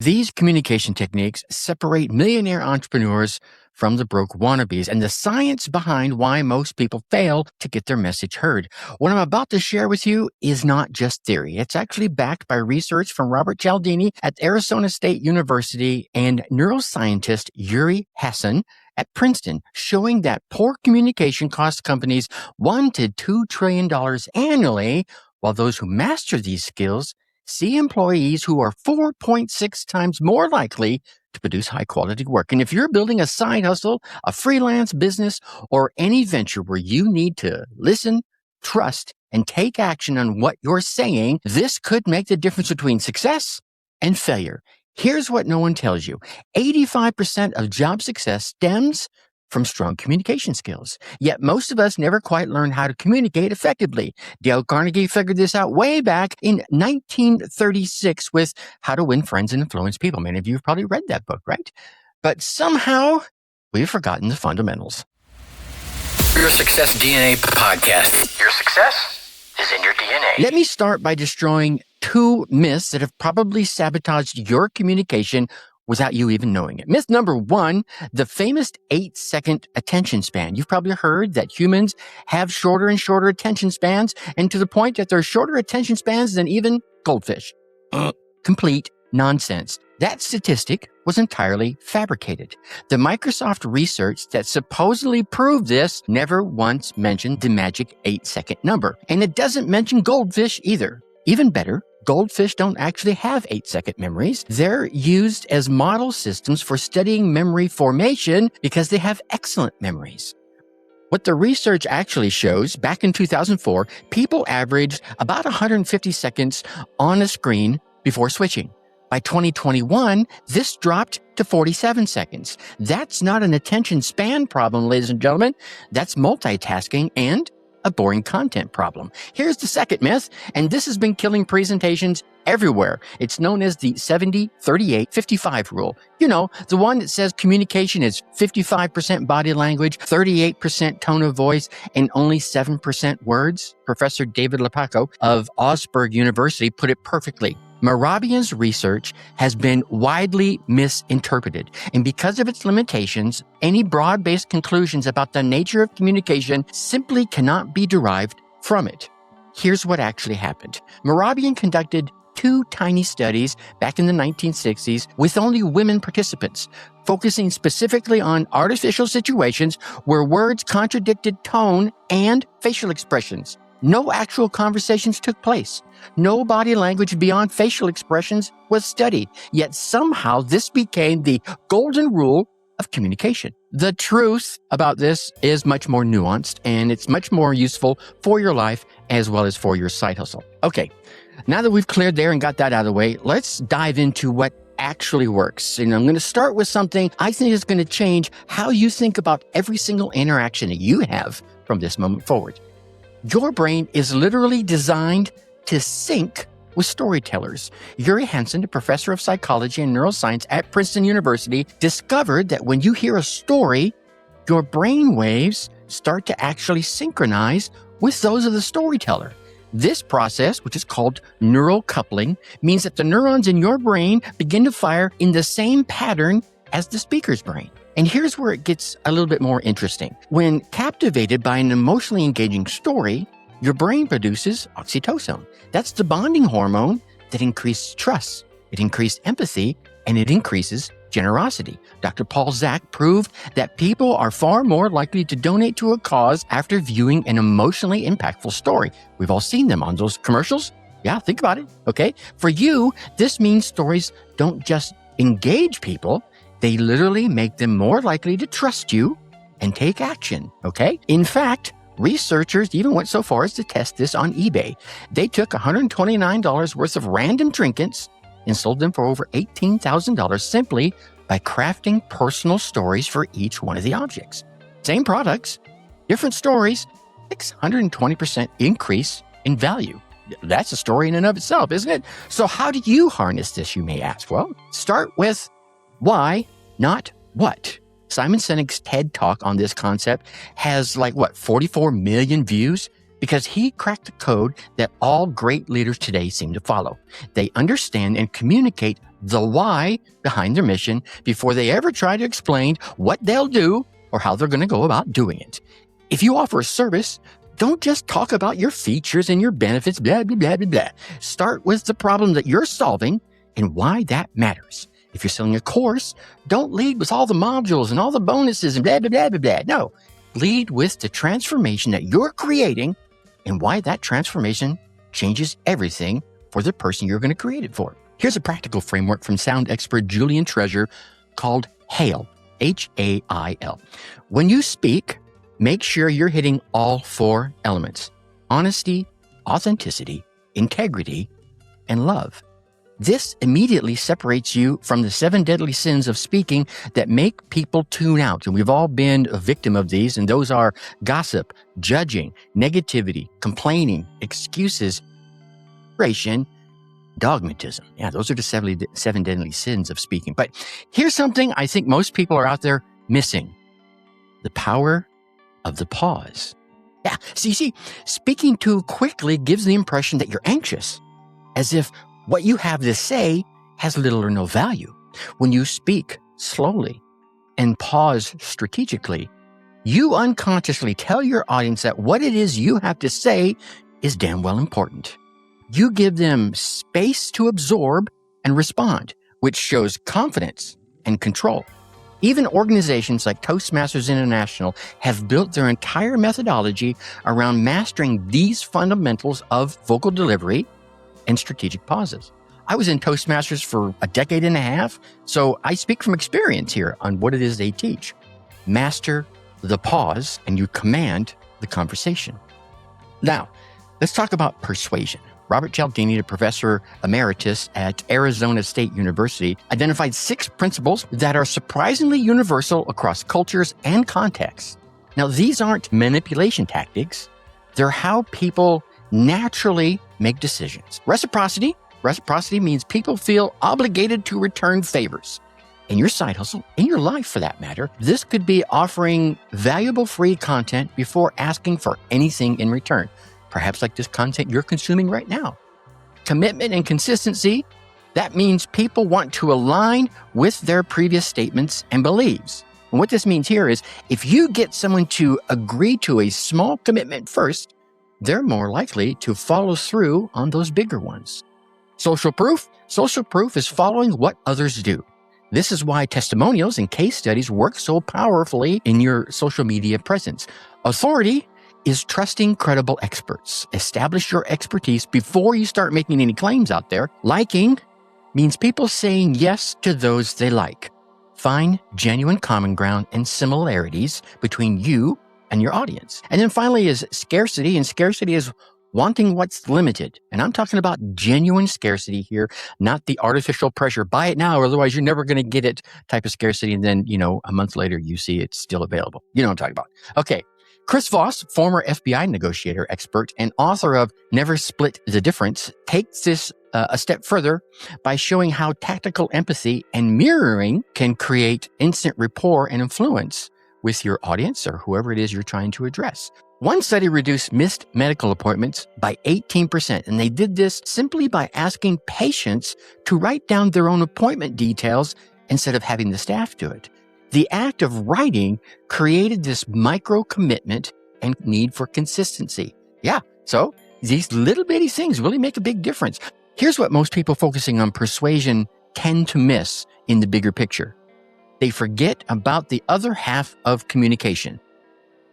These communication techniques separate millionaire entrepreneurs from the broke wannabes and the science behind why most people fail to get their message heard. What I'm about to share with you is not just theory. It's actually backed by research from Robert Cialdini at Arizona State University and neuroscientist Yuri Hassan at Princeton, showing that poor communication costs companies $1 to $2 trillion annually, while those who master these skills see employees who are 4.6 times more likely to produce high-quality work. And if you're building a side hustle, a freelance business, or any venture where you need to listen, trust, and take action on what you're saying, this could make the difference between success and failure. Here's what no one tells you. 85% of job success stems from strong communication skills. Yet most of us never quite learn how to communicate effectively. Dale Carnegie figured this out way back in 1936 with How to Win Friends and Influence People. Many of you have probably read that book, right? But somehow we've forgotten the fundamentals. Your Success DNA podcast. Your success is in your DNA. Let me start by destroying two myths that have probably sabotaged your communication without you even knowing it. Myth number one, the famous 8-second attention span. You've probably heard that humans have shorter and shorter attention spans, and to the point that they're shorter attention spans than even goldfish. Complete nonsense. That statistic was entirely fabricated. The Microsoft research that supposedly proved this never once mentioned the magic 8-second number. And it doesn't mention goldfish either. Even better, goldfish don't actually have 8-second memories. They're used as model systems for studying memory formation because they have excellent memories. What the research actually shows, back in 2004, people averaged about 150 seconds on a screen before switching. By 2021, this dropped to 47 seconds. That's not an attention span problem, ladies and gentlemen. That's multitasking and a boring content problem. Here's the second myth, and this has been killing presentations everywhere. It's known as the 70-38-55 rule. You know, the one that says communication is 55% body language, 38% tone of voice, and only 7% words. Professor David Lepaco of Augsburg University put it perfectly. Mehrabian's research has been widely misinterpreted, and because of its limitations, any broad-based conclusions about the nature of communication simply cannot be derived from it. Here's what actually happened. Mehrabian conducted 2 tiny studies back in the 1960s with only women participants, focusing specifically on artificial situations where words contradicted tone and facial expressions. No actual conversations took place. No body language beyond facial expressions was studied. Yet somehow this became the golden rule of communication. The truth about this is much more nuanced, and it's much more useful for your life as well as for your side hustle. Okay, now that we've cleared there and got that out of the way, let's dive into what actually works. And I'm going to start with something I think is going to change how you think about every single interaction that you have from this moment forward. Your brain is literally designed to sync with storytellers. Yuri Hassan, a professor of psychology and neuroscience at Princeton University, discovered that when you hear a story, your brain waves start to actually synchronize with those of the storyteller. This process, which is called neural coupling, means that the neurons in your brain begin to fire in the same pattern as the speaker's brain. And here's where it gets a little bit more interesting. When captivated by an emotionally engaging story, your brain produces oxytocin. That's the bonding hormone that increases trust, it increases empathy, and it increases generosity. Dr. Paul Zak proved that people are far more likely to donate to a cause after viewing an emotionally impactful story. We've all seen them on those commercials. Yeah, think about it, okay? For you, this means stories don't just engage people, they literally make them more likely to trust you and take action, okay? In fact, researchers even went so far as to test this on eBay. They took $129 worth of random trinkets and sold them for over $18,000 simply by crafting personal stories for each one of the objects. Same products, different stories, 620% increase in value. That's a story in and of itself, isn't it? So how do you harness this, you may ask? Well, start with why, not what. Simon Sinek's TED Talk on this concept has 44 million views because he cracked the code that all great leaders today seem to follow. They understand and communicate the why behind their mission before they ever try to explain what they'll do or how they're going to go about doing it. If you offer a service, don't just talk about your features and your benefits, blah, blah, blah, blah, blah. Start with the problem that you're solving and why that matters. If you're selling a course, don't lead with all the modules and all the bonuses and blah, blah, blah, blah, blah. No, lead with the transformation that you're creating and why that transformation changes everything for the person you're going to create it for. Here's a practical framework from sound expert Julian Treasure called HAIL, H-A-I-L. When you speak, make sure you're hitting all four elements: honesty, authenticity, integrity, and love. This immediately separates you from the 7 deadly sins of speaking that make people tune out. And we've all been a victim of these, and those are gossip, judging, negativity, complaining, excuses, dogmatism. Yeah, those are the 7 deadly sins of speaking. But here's something I think most people are out there missing: the power of the pause. Yeah, see, speaking too quickly gives the impression that you're anxious, as if what you have to say has little or no value. When you speak slowly and pause strategically, you unconsciously tell your audience that what it is you have to say is damn well important. You give them space to absorb and respond, which shows confidence and control. Even organizations like Toastmasters International have built their entire methodology around mastering these fundamentals of vocal delivery and strategic pauses. I was in Toastmasters for a decade and a half, so I speak from experience here on what it is they teach. Master the pause and you command the conversation. Now, let's talk about persuasion. Robert Cialdini, the professor emeritus at Arizona State University, identified 6 principles that are surprisingly universal across cultures and contexts. Now, these aren't manipulation tactics. They're how people naturally make decisions. Reciprocity means people feel obligated to return favors. In your side hustle, in your life for that matter, this could be offering valuable free content before asking for anything in return. Perhaps like this content you're consuming right now. Commitment and consistency, that means people want to align with their previous statements and beliefs. And what this means here is if you get someone to agree to a small commitment first, they're more likely to follow through on those bigger ones. Social proof is following what others do. This is why testimonials and case studies work so powerfully in your social media presence. Authority is trusting credible experts. Establish your expertise before you start making any claims out there. Liking means people saying yes to those they like. Find genuine common ground and similarities between you and your audience. And then finally is scarcity, and scarcity is wanting what's limited. And I'm talking about genuine scarcity here, not the artificial pressure, buy it now, or otherwise you're never going to get it type of scarcity. And then, a month later you see it's still available. You know what I'm talking about. Okay. Chris Voss, former FBI negotiator expert and author of Never Split the Difference, takes this a step further by showing how tactical empathy and mirroring can create instant rapport and influence with your audience or whoever it is you're trying to address. One study reduced missed medical appointments by 18%, and they did this simply by asking patients to write down their own appointment details instead of having the staff do it. The act of writing created this micro commitment and need for consistency. Yeah, so these little bitty things really make a big difference. Here's what most people focusing on persuasion tend to miss in the bigger picture. They forget about the other half of communication,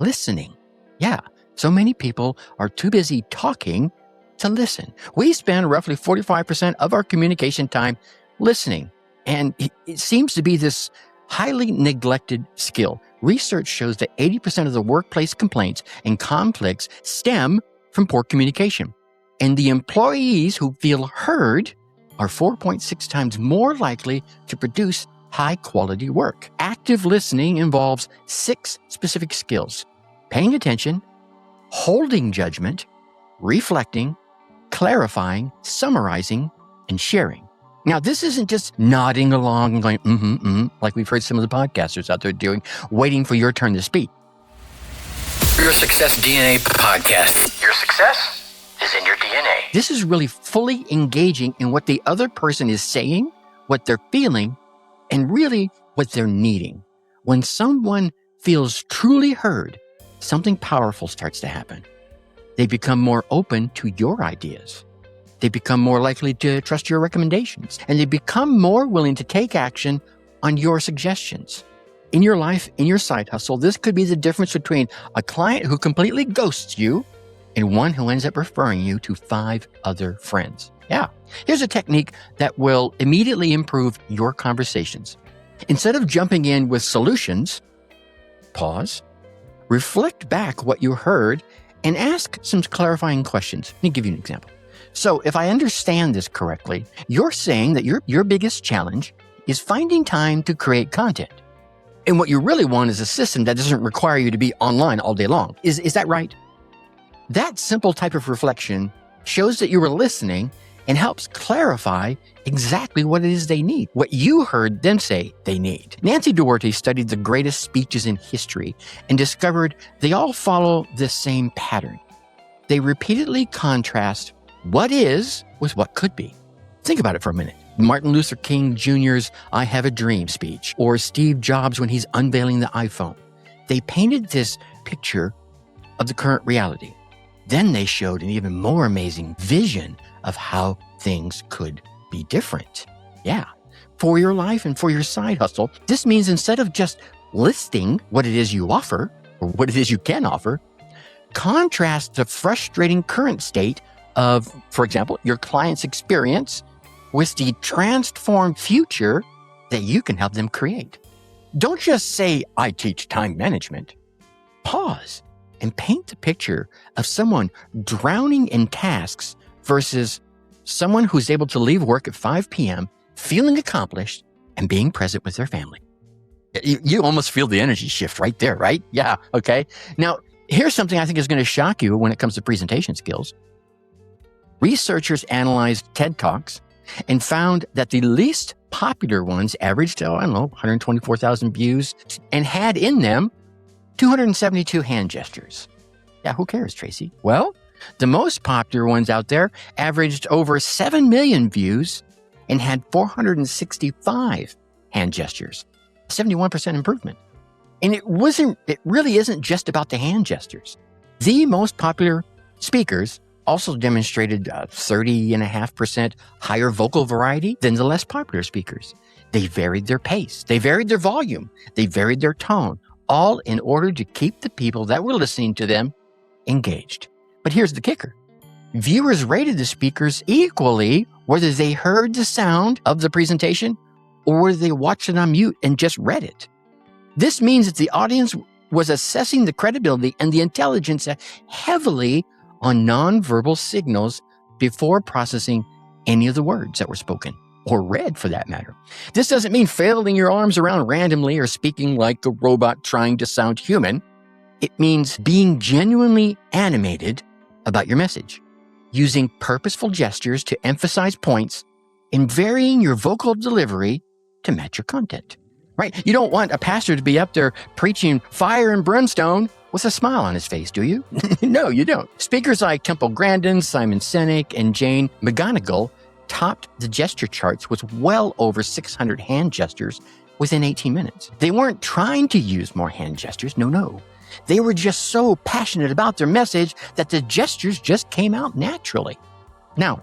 listening. Yeah, so many people are too busy talking to listen. We spend roughly 45% of our communication time listening, and it seems to be this highly neglected skill. Research shows that 80% of the workplace complaints and conflicts stem from poor communication. And the employees who feel heard are 4.6 times more likely to produce high-quality work. Active listening involves 6 specific skills: paying attention, holding judgment, reflecting, clarifying, summarizing, and sharing. Now, this isn't just nodding along and going, like we've heard some of the podcasters out there doing, waiting for your turn to speak. Your Success DNA podcast. Your success is in your DNA. This is really fully engaging in what the other person is saying what they're feeling, and really what they're needing. When someone feels truly heard, something powerful starts to happen. They become more open to your ideas. They become more likely to trust your recommendations, and they become more willing to take action on your suggestions. In your life, in your side hustle, this could be the difference between a client who completely ghosts you and one who ends up referring you to 5 other friends. Yeah. Here's a technique that will immediately improve your conversations. Instead of jumping in with solutions, pause, reflect back what you heard, and ask some clarifying questions. Let me give you an example. So if I understand this correctly, you're saying that your biggest challenge is finding time to create content. And what you really want is a system that doesn't require you to be online all day long. Is that right? That simple type of reflection shows that you were listening and helps clarify exactly what it is they need, what you heard them say they need. Nancy Duarte studied the greatest speeches in history and discovered they all follow the same pattern. They repeatedly contrast what is with what could be. Think about it for a minute. Martin Luther King Jr.'s I Have a Dream speech, or Steve Jobs when he's unveiling the iPhone. They painted this picture of the current reality. Then they showed an even more amazing vision of how things could be different. Yeah. For your life and for your side hustle, this means instead of just listing what it is you offer or what it is you can offer, contrast the frustrating current state of, for example, your client's experience with the transformed future that you can help them create. Don't just say, I teach time management. Pause and paint the picture of someone drowning in tasks versus someone who's able to leave work at 5 p.m., feeling accomplished and being present with their family. You almost feel the energy shift right there, right? Yeah, okay. Now, here's something I think is going to shock you when it comes to presentation skills. Researchers analyzed TED Talks and found that the least popular ones averaged, 124,000 views and had in them 272 hand gestures. Yeah, who cares, Tracy? Well, the most popular ones out there averaged over 7 million views and had 465 hand gestures, 71% improvement. And it really isn't just about the hand gestures. The most popular speakers also demonstrated 30.5% higher vocal variety than the less popular speakers. They varied their pace, they varied their volume, they varied their tone, all in order to keep the people that were listening to them engaged. But here's the kicker. Viewers rated the speakers equally whether they heard the sound of the presentation or whether they watched it on mute and just read it. This means that the audience was assessing the credibility and the intelligence heavily on nonverbal signals before processing any of the words that were spoken or read for that matter. This doesn't mean flailing your arms around randomly or speaking like a robot trying to sound human. It means being genuinely animated about your message, using purposeful gestures to emphasize points and varying your vocal delivery to match your content, right? You don't want a pastor to be up there preaching fire and brimstone with a smile on his face, do you? No, you don't. Speakers like Temple Grandin, Simon Sinek, and Jane McGonigal topped the gesture charts with well over 600 hand gestures within 18 minutes. They weren't trying to use more hand gestures. No. They were just so passionate about their message that the gestures just came out naturally. Now,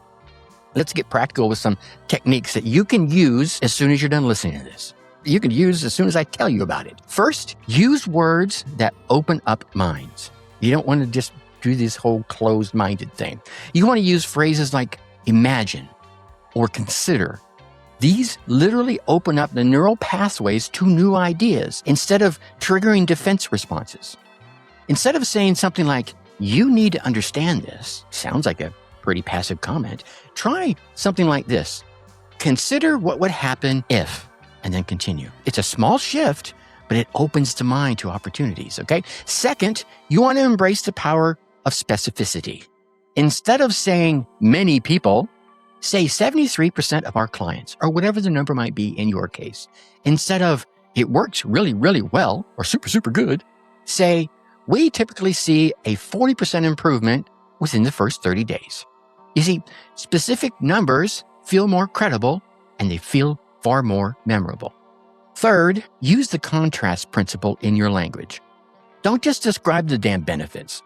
let's get practical with some techniques that you can use as soon as you're done listening to this. You can use as soon as I tell you about it. First, use words that open up minds. You don't want to just do this whole closed-minded thing. You want to use phrases like imagine or consider. These literally open up the neural pathways to new ideas instead of triggering defense responses. Instead of saying something like, you need to understand this, sounds like a pretty passive comment, try something like this. Consider what would happen if, and then continue. It's a small shift, but it opens the mind to opportunities, okay? Second, you want to embrace the power of specificity. Instead of saying many people, say 73% of our clients, or whatever the number might be in your case. Instead of, it works really, really well, or super, super good, say, we typically see a 40% improvement within the first 30 days. You see, specific numbers feel more credible and they feel far more memorable. Third, use the contrast principle in your language. Don't just describe the damn benefits.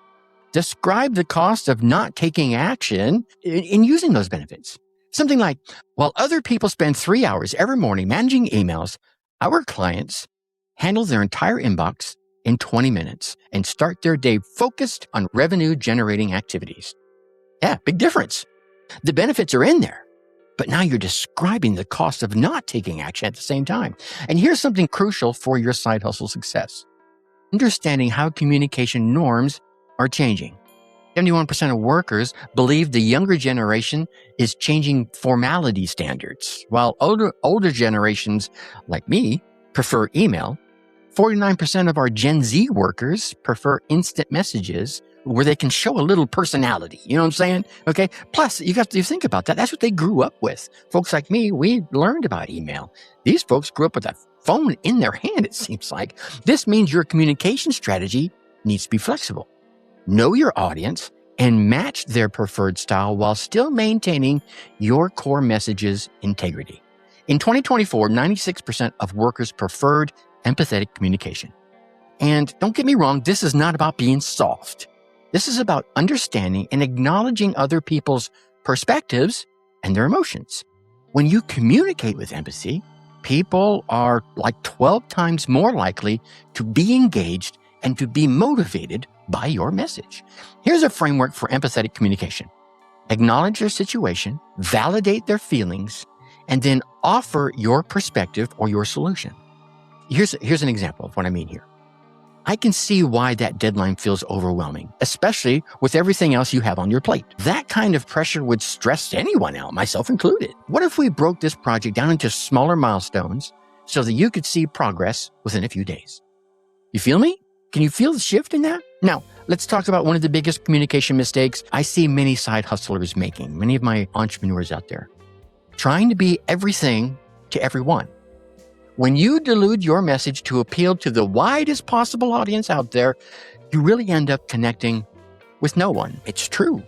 Describe the cost of not taking action in using those benefits. Something like, while other people spend 3 hours every morning managing emails, our clients handle their entire inbox in 20 minutes and start their day focused on revenue-generating activities. Yeah, big difference. The benefits are in there, but now you're describing the cost of not taking action at the same time. And here's something crucial for your side hustle success. Understanding how communication norms are changing. 71% of workers believe the younger generation is changing formality standards, while older generations like me prefer email. 49% of our Gen Z workers prefer instant messages where they can show a little personality. You know what I'm saying? Okay. Plus, you got to think about that. That's what they grew up with. Folks like me, we learned about email. These folks grew up with a phone in their hand, it seems like. This means your communication strategy needs to be flexible. Know your audience and match their preferred style while still maintaining your core message's integrity. In 2024, 96% of workers preferred empathetic communication. And don't get me wrong, this is not about being soft. This is about understanding and acknowledging other people's perspectives and their emotions. When you communicate with empathy, people are like 12 times more likely to be engaged and to be motivated by your message. Here's a framework for empathetic communication. Acknowledge their situation, validate their feelings, and then offer your perspective or your solution. Here's an example of what I mean here. I can see why that deadline feels overwhelming, especially with everything else you have on your plate. That kind of pressure would stress anyone out, myself included. What if we broke this project down into smaller milestones so that you could see progress within a few days? You feel me? Can you feel the shift in that? Now, let's talk about one of the biggest communication mistakes I see many side hustlers making, many of my entrepreneurs out there. Trying to be everything to everyone. When you dilute your message to appeal to the widest possible audience out there, you really end up connecting with no one. It's true.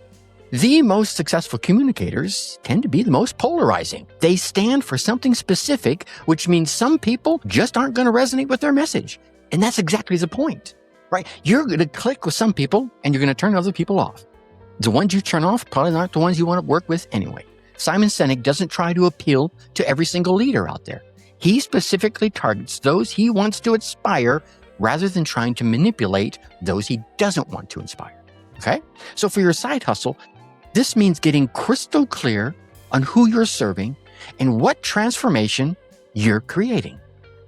The most successful communicators tend to be the most polarizing. They stand for something specific, which means some people just aren't going to resonate with their message. And that's exactly the point, right? You're going to click with some people and you're going to turn other people off. The ones you turn off, probably not the ones you want to work with anyway. Simon Sinek doesn't try to appeal to every single leader out there. He specifically targets those he wants to inspire rather than trying to manipulate those he doesn't want to inspire. Okay? So for your side hustle, this means getting crystal clear on who you're serving and what transformation you're creating.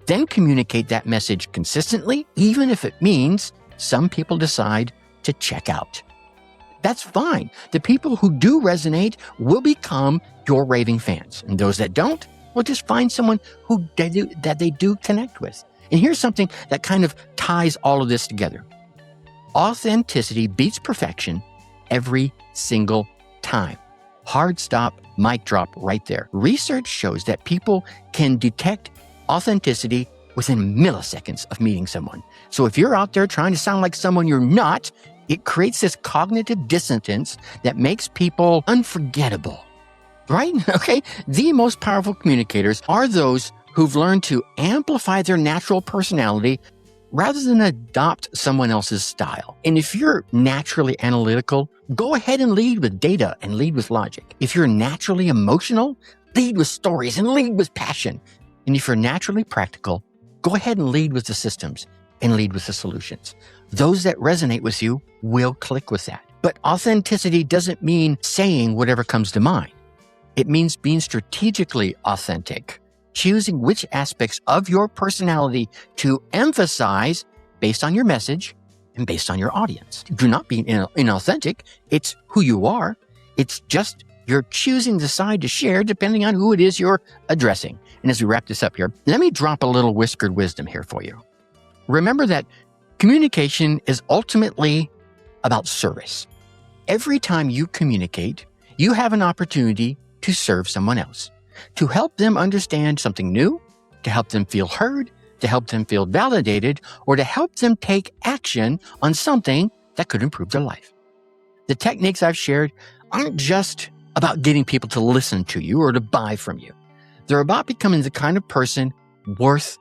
Then communicate that message consistently, even if it means some people decide to check out. That's fine. The people who do resonate will become your raving fans. And those that don't, well, just find someone that they do connect with. And here's something that kind of ties all of this together. Authenticity beats perfection every single time. Hard stop, mic drop right there. Research shows that people can detect authenticity within milliseconds of meeting someone. So if you're out there trying to sound like someone you're not, it creates this cognitive dissonance that makes people unforgettable. Right? Okay. The most powerful communicators are those who've learned to amplify their natural personality rather than adopt someone else's style. And if you're naturally analytical, go ahead and lead with data and lead with logic. If you're naturally emotional, lead with stories and lead with passion. And if you're naturally practical, go ahead and lead with the systems and lead with the solutions. Those that resonate with you will click with that. But authenticity doesn't mean saying whatever comes to mind. It means being strategically authentic, choosing which aspects of your personality to emphasize based on your message and based on your audience. Do not be inauthentic. It's who you are. It's just you're choosing the side to share depending on who it is you're addressing. And as we wrap this up here, let me drop a little whispered wisdom here for you. Remember that communication is ultimately about service. Every time you communicate, you have an opportunity to serve someone else, to help them understand something new, to help them feel heard, to help them feel validated, or to help them take action on something that could improve their life. The techniques I've shared aren't just about getting people to listen to you or to buy from you. They're about becoming the kind of person worth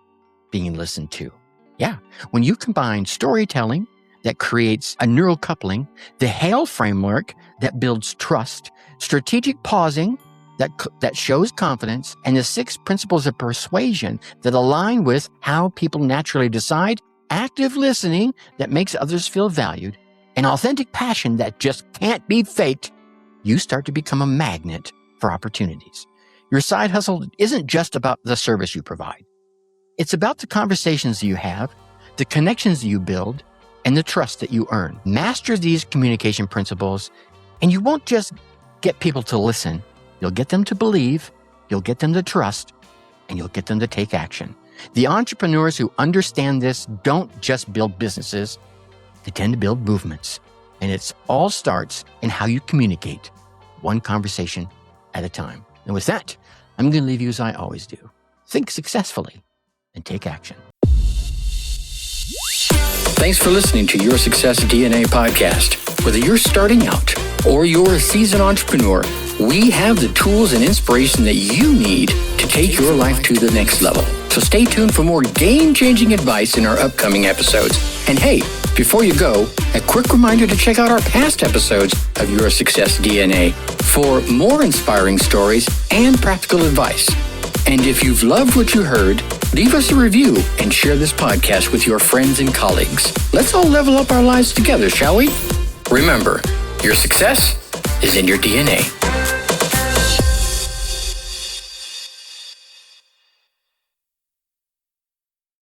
being listened to. Yeah, when you combine storytelling that creates a neural coupling, the HALE framework that builds trust, strategic pausing that shows confidence, and the 6 principles of persuasion that align with how people naturally decide, active listening that makes others feel valued, and authentic passion that just can't be faked, you start to become a magnet for opportunities. Your side hustle isn't just about the service you provide. It's about the conversations you have, the connections you build, and the trust that you earn. Master these communication principles, and you won't just get people to listen. You'll get them to believe, you'll get them to trust, and you'll get them to take action. The entrepreneurs who understand this don't just build businesses, they tend to build movements. And it all starts in how you communicate, one conversation at a time. And with that, I'm going to leave you as I always do. Think successfully and take action. Thanks for listening to Your Success DNA podcast. Whether you're starting out or you're a seasoned entrepreneur, we have the tools and inspiration that you need to take your life to the next level. So stay tuned for more game-changing advice in our upcoming episodes. And hey, before you go, a quick reminder to check out our past episodes of Your Success DNA for more inspiring stories and practical advice. And if you've loved what you heard, leave us a review and share this podcast with your friends and colleagues. Let's all level up our lives together, shall we? Remember, your success is in your DNA.